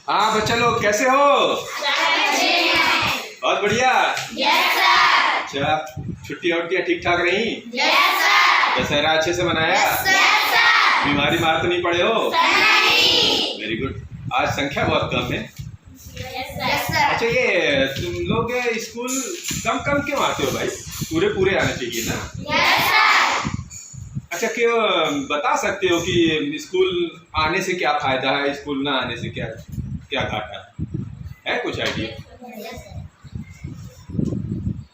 हाँ बच्चा लोग कैसे हो? बहुत बढ़िया। अच्छा, छुट्टियाँ उट्टियाँ ठीक ठाक रही? दशहरा अच्छे से मनाया? बीमारी मार तो नहीं पड़े हो? Very good. आज संख्या बहुत कम है। अच्छा, ये तुम लोग स्कूल कम कम क्यों आते हो भाई? पूरे पूरे आना चाहिए ना। अच्छा, क्यों बता सकते हो कि स्कूल आने से क्या फायदा है, स्कूल ना आने से क्या क्या घाटा है? कुछ आइडिया?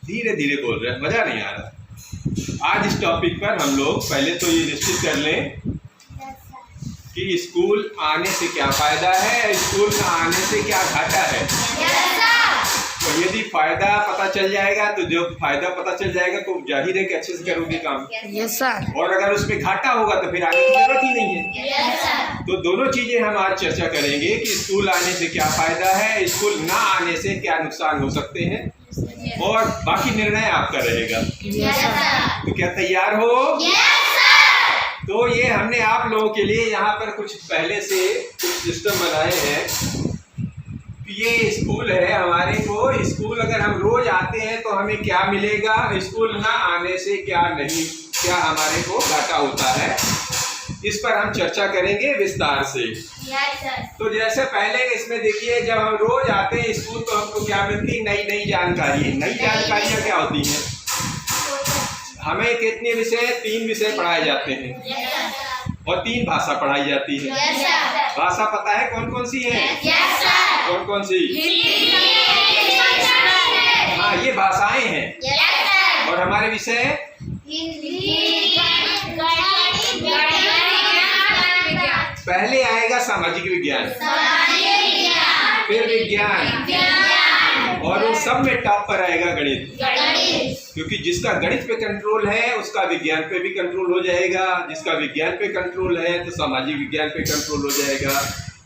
धीरे धीरे बोल रहे हैं, मजा नहीं आ रहा। आज इस टॉपिक पर हम लोग पहले तो ये निश्चित कर लें कि स्कूल आने से क्या फायदा है, स्कूल ना आने से क्या घाटा है। तो यदि फायदा पता चल जाएगा तो जो फायदा पता चल जाएगा तो जाहिर है कि अच्छे से करोगे काम। Yes sir. और अगर उसमें घाटा होगा तो फिर आने की जरूरत ही नहीं है। Yes sir. तो दोनों चीजें हम आज चर्चा करेंगे कि स्कूल आने से क्या फायदा है, स्कूल ना आने से क्या नुकसान हो सकते हैं, और बाकी निर्णय आपका रहेगा। तो क्या तैयार हो? तो ये हमने आप लोगों के लिए यहाँ पर कुछ पहले से कुछ सिस्टम बनाए हैं। ये स्कूल है हमारे को, स्कूल अगर हम रोज आते हैं तो हमें क्या मिलेगा, स्कूल ना आने से क्या नहीं, क्या हमारे को घाटा होता है, इस पर हम चर्चा करेंगे विस्तार से। तो जैसे पहले इसमें देखिए, जब हम रोज आते हैं स्कूल तो हमको क्या मिलती है? नई नई जानकारी। नई जानकारियाँ क्या होती हैं? हमें कितने विषय? 3 विषय पढ़ाए जाते हैं और 3 भाषा पढ़ाई जाती है। भाषा पता है कौन कौन सी है? कौन कौन सी? हाँ, ये भाषाएं हैं। और हमारे विषय पहले आएगा सामाजिक विज्ञान, फिर विज्ञान, और उन सब में टॉप पर आएगा गणित। क्योंकि जिसका गणित पे कंट्रोल है उसका विज्ञान पे भी कंट्रोल हो जाएगा, जिसका विज्ञान पे कंट्रोल है तो सामाजिक विज्ञान पे कंट्रोल हो जाएगा,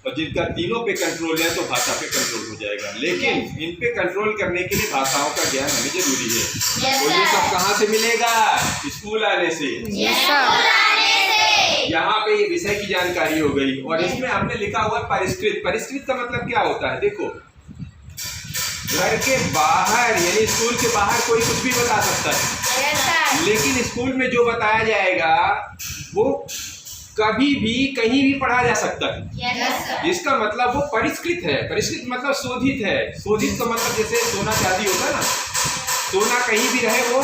और जिनका तीनों पे कंट्रोल है तो भाषा पे कंट्रोल हो जाएगा। लेकिन इन पे कंट्रोल करने के लिए भाषाओं का ज्ञान हमें जरूरी है। तो ये सब कहाँ से मिलेगा? स्कूल आने से। यहाँ पे ये विषय की जानकारी हो गई, और इसमें हमने लिखा हुआ परिष्कृत। परिष्कृत का मतलब क्या होता है? देखो, घर के बाहर यानी स्कूल के बाहर कोई कुछ भी बता सकता है, लेकिन स्कूल में जो बताया जाएगा वो कभी भी कहीं भी पढ़ा जा सकता है। इसका मतलब वो परिष्कृत है। परिष्कृत मतलब शोधित है। शोधित का मतलब जैसे सोना चांदी होता है ना, सोना कहीं भी रहे वो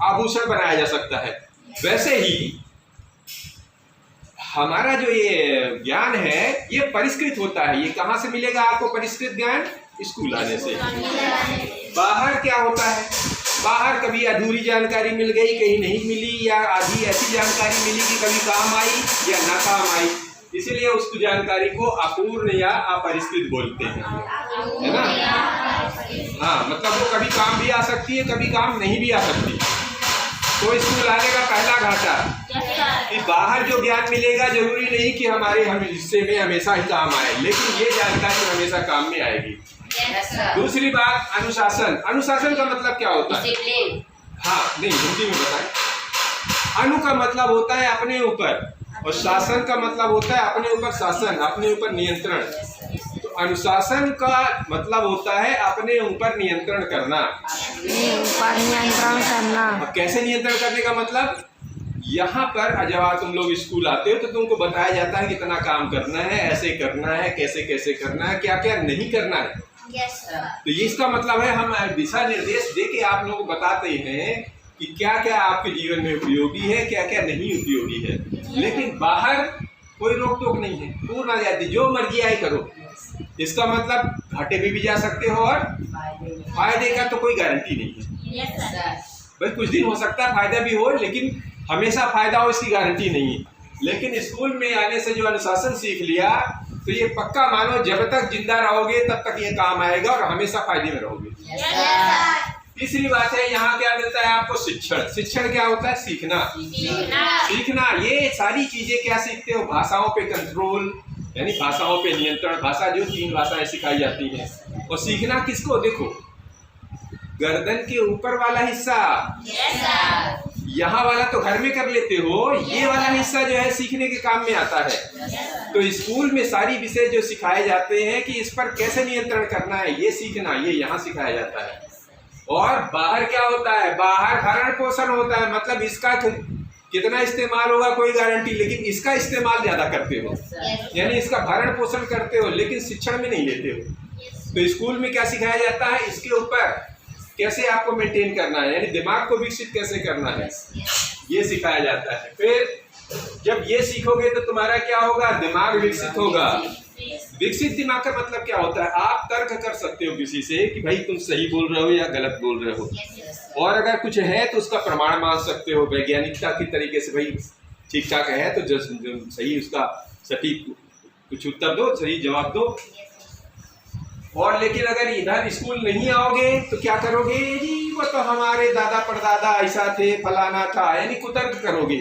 आभूषण बनाया जा सकता है। वैसे ही हमारा जो ये ज्ञान है ये परिष्कृत होता है। ये कहाँ से मिलेगा आपको परिष्कृत ज्ञान? स्कूल आने से। बाहर क्या होता है? बाहर कभी अधूरी जानकारी मिल गई, कहीं नहीं मिली, या आधी ऐसी जानकारी मिली कि कभी काम आई या ना काम आई, इसीलिए उस जानकारी को अपूर्ण या अपरिष्कृत बोलते हैं, है ना? हाँ, मतलब वो कभी काम भी आ सकती है, कभी काम नहीं भी आ सकती। तो स्कूल आने का पहला घाटा कि बाहर जो ज्ञान मिलेगा जरूरी नहीं कि हमारे हिस्से में हमेशा ही काम आए, लेकिन ये जानकारी हमेशा काम में आएगी। दूसरी बात, अनुशासन। अनुशासन का मतलब क्या होता है? हाँ, नहीं, हिंदी में बताएं। अनु का मतलब होता है अपने ऊपर, और शासन का मतलब होता है अपने ऊपर शासन, अपने ऊपर नियंत्रण। तो अनुशासन का मतलब होता है अपने ऊपर नियंत्रण करना। अब कैसे नियंत्रण करने का मतलब? यहाँ पर जब तुम लोग स्कूल आते हो तो तुमको बताया जाता है कितना काम करना है, ऐसे करना है, कैसे कैसे करना है, क्या क्या नहीं करना है। तो ये इसका मतलब है हम दिशा निर्देश दे के आप लोगों को बताते हैं कि क्या क्या आपके जीवन में उपयोगी है, क्या क्या नहीं उपयोगी है। लेकिन बाहर कोई रोक टोक नहीं है, पूर्ण आजादी, जो मर्जी आए करो। इसका मतलब घाटे में भी जा सकते हो और फायदे का तो कोई गारंटी नहीं है। भाई कुछ दिन हो सकता है फायदा भी हो, लेकिन हमेशा फायदा हो इसकी गारंटी नहीं है। लेकिन स्कूल में आने से जो अनुशासन सीख लिया तो ये पक्का मानो, जब तक जिंदा रहोगे तब तक ये काम आएगा और हमेशा फायदे में रहोगे। तीसरी बात है, यहाँ क्या मिलता है आपको? शिक्षण। शिक्षण क्या होता है? सीखना। सीखना, ये सारी चीजें क्या सीखते हो? भाषाओं पे कंट्रोल, यानी भाषाओं पे नियंत्रण। भाषा जो 3 भाषाएं सिखाई जाती हैं। और सीखना किसको? देखो, गर्दन के ऊपर वाला हिस्सा, यहाँ वाला तो घर में कर लेते हो, ये वाला हिस्सा जो है सीखने के काम में आता है। तो स्कूल में सारी विषय जो सिखाए जाते हैं कि इस पर कैसे नियंत्रण करना है, ये सीखना, ये यहाँ सिखाया जाता है। और बाहर क्या होता है, बाहर भरण पोषण होता है, मतलब इसका कितना इस्तेमाल होगा कोई गारंटी, लेकिन इसका इस्तेमाल ज्यादा करते हो, यानी इसका भरण पोषण करते हो, लेकिन शिक्षण में नहीं लेते हो। तो स्कूल में क्या सिखाया जाता है, इसके ऊपर कैसे आपको मेंटेन करना है, यानी दिमाग को विकसित कैसे करना है, ये सिखाया जाता है। फिर जब ये सीखोगे तो तुम्हारा क्या होगा, दिमाग विकसित होगा। विकसित दिमाग का मतलब क्या होता है, आप तर्क कर सकते हो किसी से कि भाई तुम सही बोल रहे हो या गलत बोल रहे हो, और अगर कुछ है तो उसका प्रमाण मान सकते हो वैज्ञानिकता की तरीके से, भाई ठीक ठाक है तो सही उसका सटीक कुछ उत्तर दो, सही जवाब दो। और लेकिन अगर इधर स्कूल नहीं आओगे तो क्या करोगे, जी वो तो हमारे दादा परदादा ऐसा थे, फलाना था, यानी कुतर्क करोगे,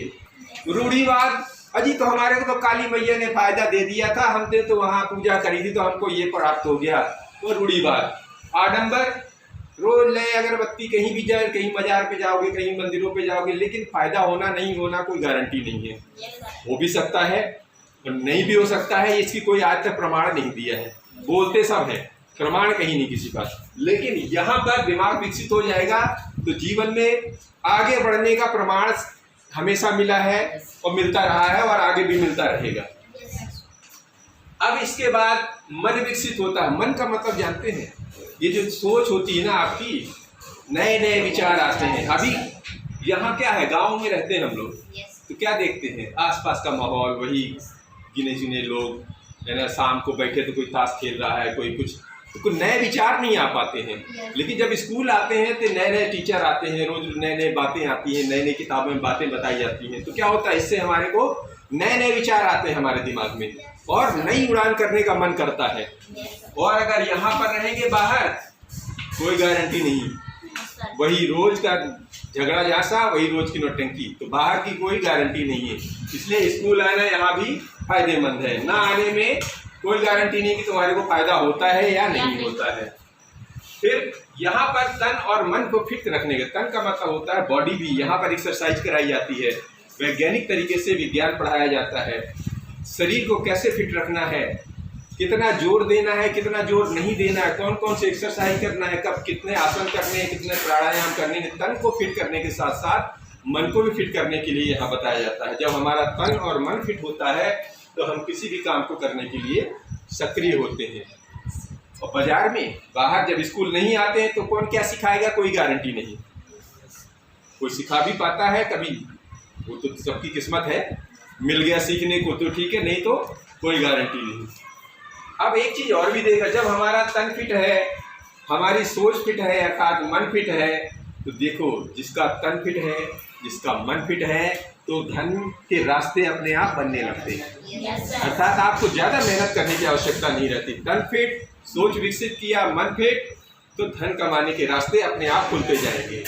रूढ़िवाद, अजी तो हमारे को तो काली मैया ने फायदा दे दिया था, हमने तो वहाँ पूजा करी थी तो हमको ये प्राप्त हो गया, वो रूढ़िवाद। आडंबर, रोज नए अगरबत्ती, कहीं भी जाए, कहीं बाजार पे जाओगे, कहीं मंदिरों पे जाओगे, लेकिन फायदा होना नहीं होना कोई गारंटी नहीं है, हो भी सकता है और नहीं भी हो सकता है, इसकी कोई आज तक प्रमाण नहीं दिया है। बोलते सब है, प्रमाण कहीं नहीं किसी का। लेकिन यहाँ पर दिमाग विकसित हो जाएगा तो जीवन में आगे बढ़ने का प्रमाण हमेशा मिला है और मिलता रहा है और आगे भी मिलता रहेगा। अब इसके बाद मन विकसित होता है। मन का मतलब जानते हैं, ये जो सोच होती है ना आपकी, नए नए विचार आते हैं। अभी यहाँ क्या है, गांव में रहते हैं हम लोग, तो क्या देखते हैं, आसपास का माहौल, वही गिने चुने लोग है ना, शाम को बैठे तो कोई ताश खेल रहा है, कोई कुछ, तो कोई नए विचार नहीं आ पाते हैं। लेकिन जब स्कूल आते हैं तो नए नए टीचर आते हैं, रोज नए नए बातें आती हैं, नई नई किताबों में बातें बताई जाती हैं, तो क्या होता है, इससे हमारे को नए नए विचार आते हैं हमारे दिमाग में और नई उड़ान करने का मन करता है। और अगर यहाँ पर रहेंगे बाहर, कोई गारंटी नहीं, वही रोज का झगड़ा जैसा, वही रोज की नौटंकी, तो बाहर की कोई गारंटी नहीं है। इसलिए स्कूल आना यहाँ भी फायदेमंद है, ना आने में कोई गारंटी नहीं कि तुम्हारे को फायदा होता है या नहीं होता है। फिर यहाँ पर तन और मन को फिट रखने का, तन का मतलब होता है बॉडी भी, यहाँ पर एक्सरसाइज कराई जाती है, वैज्ञानिक तरीके से विज्ञान पढ़ाया जाता है, शरीर को कैसे फिट रखना है, कितना जोर देना है, कितना जोर नहीं देना है, कौन कौन से एक्सरसाइज करना है, कब कितने आसन करने हैं, कितने प्राणायाम करने हैं। तन को फिट करने के साथ साथ मन को भी फिट करने के लिए यहाँ बताया जाता है। जब हमारा तन और मन फिट होता है तो हम किसी भी काम को करने के लिए सक्रिय होते हैं। और बाजार में, बाहर जब स्कूल नहीं आते हैं तो कौन क्या सिखाएगा, कोई गारंटी नहीं, कोई सिखा भी पाता है कभी, वो तो सबकी किस्मत है, मिल गया सीखने को तो ठीक है, नहीं तो कोई गारंटी नहीं। अब एक चीज़ और भी देखा, जब हमारा तन फिट है, हमारी सोच फिट है, अर्थात मन फिट है, तो देखो जिसका तन फिट है, जिसका मन फिट है, तो धन के रास्ते अपने आप बनने लगते हैं। अर्थात आपको ज़्यादा मेहनत करने की आवश्यकता नहीं रहती। तन फिट, सोच विकसित किया, मन फिट, तो धन कमाने के रास्ते अपने आप खुलते जाएंगे।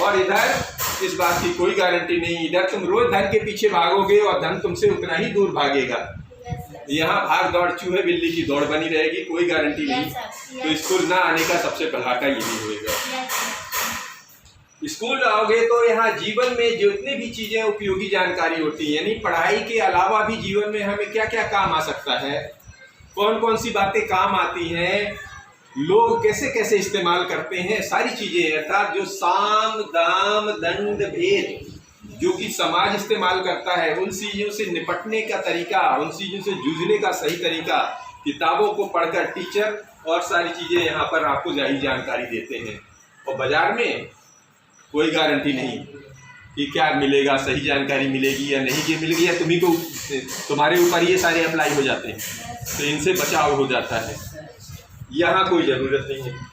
और इधर इस बात की कोई गारंटी नहीं, इधर तुम रोज धन के पीछे भागोगे और धन तुमसे उतना ही दूर भागेगा। यहाँ भाग दौड़, चूहे बिल्ली की दौड़ बनी रहेगी, कोई गारंटी नहीं। तो स्कूल ना आने का सबसे घाटा यही होगा। स्कूल आओगे तो यहाँ जीवन में जितनी भी चीजें उपयोगी जानकारी होती है, यानी पढ़ाई के अलावा भी जीवन में हमें क्या क्या काम आ सकता है, कौन कौन सी बातें काम आती हैं, लोग कैसे कैसे इस्तेमाल करते हैं, सारी चीजें, अर्थात जो साम दाम दंड भेद जो कि समाज इस्तेमाल करता है, उन चीज़ों से निपटने का तरीका, उन चीज़ों से जूझने का सही तरीका, किताबों को पढ़कर टीचर और सारी चीज़ें यहाँ पर आपको जाहिर जानकारी देते हैं। और बाज़ार में कोई गारंटी नहीं कि क्या मिलेगा, सही जानकारी मिलेगी या नहीं, कि मिल गई या तुम्ही को, तुम्हारे ऊपर ये सारे अप्लाई हो जाते हैं, तो इनसे बचाव हो जाता है। यहाँ कोई ज़रूरत नहीं है।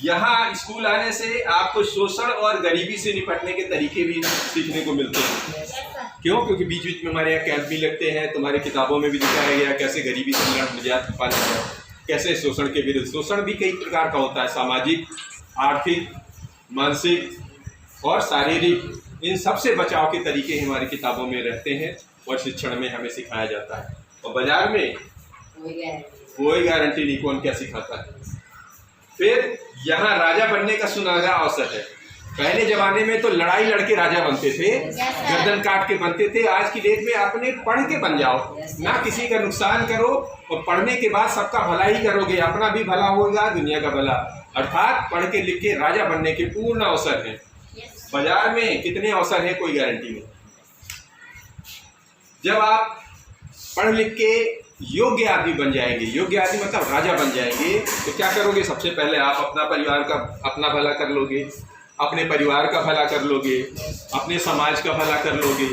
यहाँ स्कूल आने से आपको शोषण और गरीबी से निपटने के तरीके भी सीखने को मिलते हैं। क्यों? क्योंकि बीच बीच में हमारे यहाँ कैंप भी लगते हैं, तुम्हारे किताबों में भी दिखाया गया कैसे गरीबी से निजात पाना है, कैसे शोषण के विरुद्ध। शोषण भी कई प्रकार का होता है, सामाजिक, आर्थिक, मानसिक और शारीरिक, इन सब से बचाव के तरीके हमारी किताबों में रहते हैं और शिक्षण में हमें सिखाया जाता है। और बाजार में कोई गारंटी नहीं कौन क्या सिखाता है। फिर यहाँ राजा बनने का सुनहरा अवसर है। पहले जमाने में तो लड़ाई लड़के राजा बनते थे, गर्दन काट के बनते थे। आज की डेट में अपने पढ़ के बन जाओ, ना किसी का नुकसान करो, और पढ़ने के बाद सबका भला ही करोगे, अपना भी भला होगा, दुनिया का भला। अर्थात पढ़ के लिख के राजा बनने के पूर्ण अवसर हैं। बाजार में कितने अवसर हैं कोई गारंटी नहीं। जब आप पढ़ लिख के योग्य आदमी बन जाएंगे, योग्य आदमी मतलब राजा बन जाएंगे, तो क्या करोगे? सबसे पहले आप अपना परिवार का अपना भला कर लोगे, अपने परिवार का भला कर लोगे, अपने समाज का भला कर लोगे,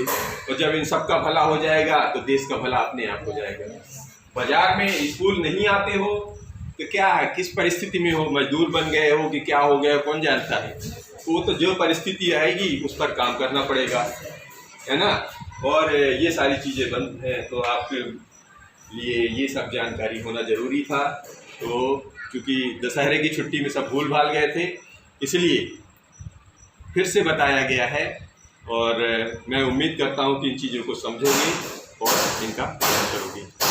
और जब इन सब का भला हो जाएगा तो देश का भला अपने आप हो जाएगा। बाजार में स्कूल नहीं आते हो तो क्या है, किस परिस्थिति में हो, मजदूर बन गए हो कि क्या हो गया कौन जानता है। वो तो जो परिस्थिति आएगी उस पर काम करना पड़ेगा, है ना। और ये सारी चीज़ें बंद हैं, तो आपके लिए ये सब जानकारी होना ज़रूरी था। तो क्योंकि दशहरे की छुट्टी में सब भूल भाल गए थे, इसलिए फिर से बताया गया है, और मैं उम्मीद करता हूँ कि इन चीज़ों को समझोगे और इनका पालन करोगे।